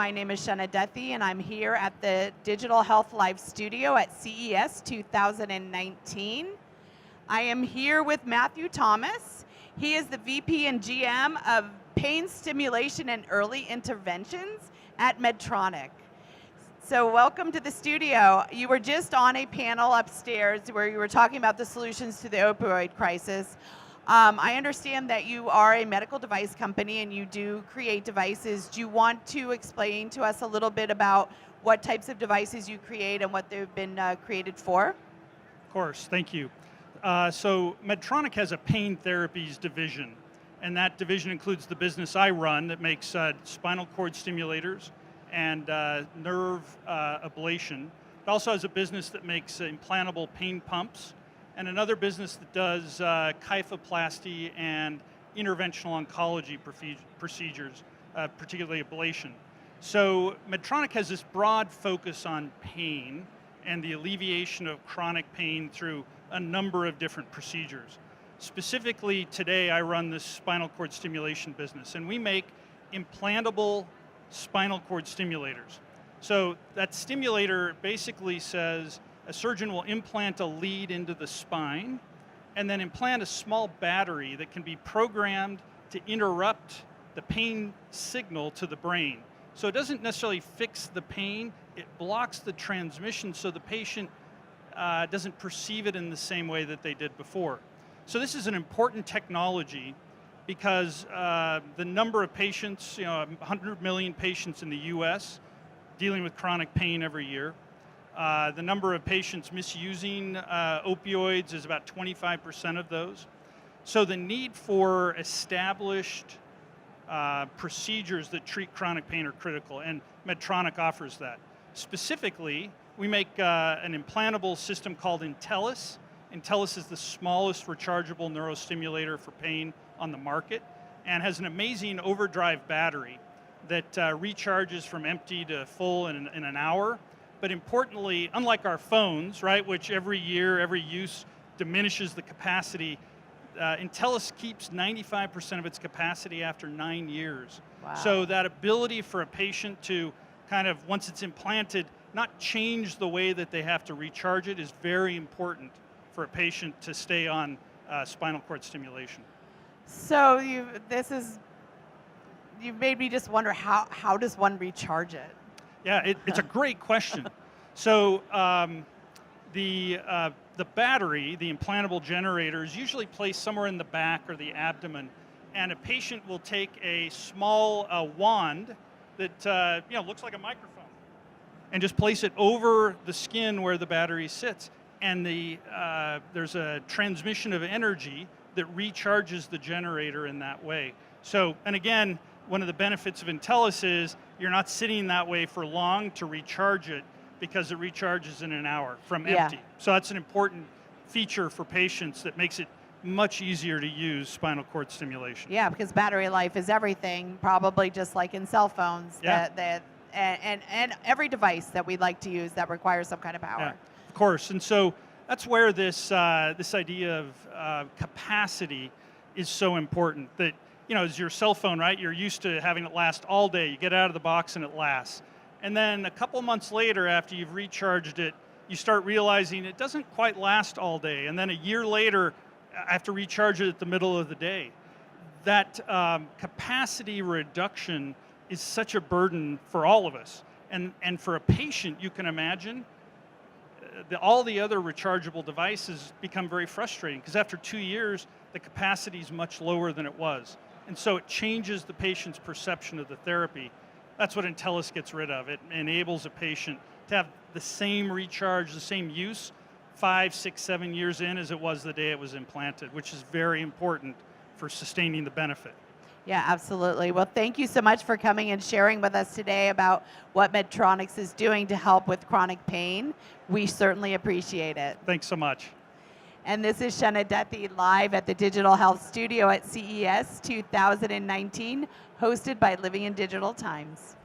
My name is Shanna Dethi, and I'm here at the Digital Health Live studio at CES 2019. I am here with Matthew Thomas. He is the VP and GM of Pain Stimulation and Early Interventions at Medtronic. So welcome to the studio. You were just on a panel upstairs where you were talking about the solutions to the opioid crisis. I understand that you are a medical device company and you do create devices. Do you want to explain to us a little bit about what types of devices you create and what they've been created for? Of course, thank you. So Medtronic has a pain therapies division, and that division includes the business I run that makes spinal cord stimulators and nerve ablation. It also has a business that makes implantable pain pumps, and another business that does kyphoplasty and interventional oncology procedures, particularly ablation. So Medtronic has this broad focus on pain and the alleviation of chronic pain through a number of different procedures. Specifically today I run this spinal cord stimulation business, and we make implantable spinal cord stimulators. So that stimulator basically says a surgeon will implant a lead into the spine and then implant a small battery that can be programmed to interrupt the pain signal to the brain. So it doesn't necessarily fix the pain, it blocks the transmission so the patient doesn't perceive it in the same way that they did before. So this is an important technology because the number of patients, 100 million patients in the US dealing with chronic pain every year. The number of patients misusing opioids is about 25% of those. So the need for established procedures that treat chronic pain are critical, and Medtronic offers that. Specifically, we make an implantable system called Intellis. Intellis is the smallest rechargeable neurostimulator for pain on the market and has an amazing overdrive battery that recharges from empty to full in an hour. But importantly, unlike our phones, right, which every year, every use diminishes the capacity, Intellis keeps 95% of its capacity after 9 years. Wow. So that ability for a patient to kind of, once it's implanted, not change the way that they have to recharge it is very important for a patient to stay on spinal cord stimulation. So you've made me just wonder, how does one recharge it? Yeah, it's a great question. So the battery, the implantable generator, is usually placed somewhere in the back or the abdomen, and a patient will take a small wand that looks like a microphone and just place it over the skin where the battery sits. And there's a transmission of energy that recharges the generator in that way. So, and again, one of the benefits of Intellis is you're not sitting that way for long to recharge it because it recharges in an hour from empty. So that's an important feature for patients that makes it much easier to use spinal cord stimulation. Yeah, because battery life is everything, probably just like in cell phones. Yeah. And every device that we like to use that requires some kind of power. Yeah, of course, and so that's where this idea of capacity is so important. That, as your cell phone, right? You're used to having it last all day. You get out of the box and it lasts. And then a couple months later, after you've recharged it, you start realizing it doesn't quite last all day. And then a year later, I have to recharge it at the middle of the day. That capacity reduction is such a burden for all of us. And for a patient, you can imagine, all the other rechargeable devices become very frustrating because after 2 years, the capacity is much lower than it was. And so it changes the patient's perception of the therapy. That's what Intellis gets rid of. It enables a patient to have the same recharge, the same use 5, 6, 7 years in as it was the day it was implanted, which is very important for sustaining the benefit. Yeah, absolutely. Well, thank you so much for coming and sharing with us today about what Medtronic is doing to help with chronic pain. We certainly appreciate it. Thanks so much. And this is Shanna Dethi live at the Digital Health Studio at CES 2019, hosted by Living in Digital Times.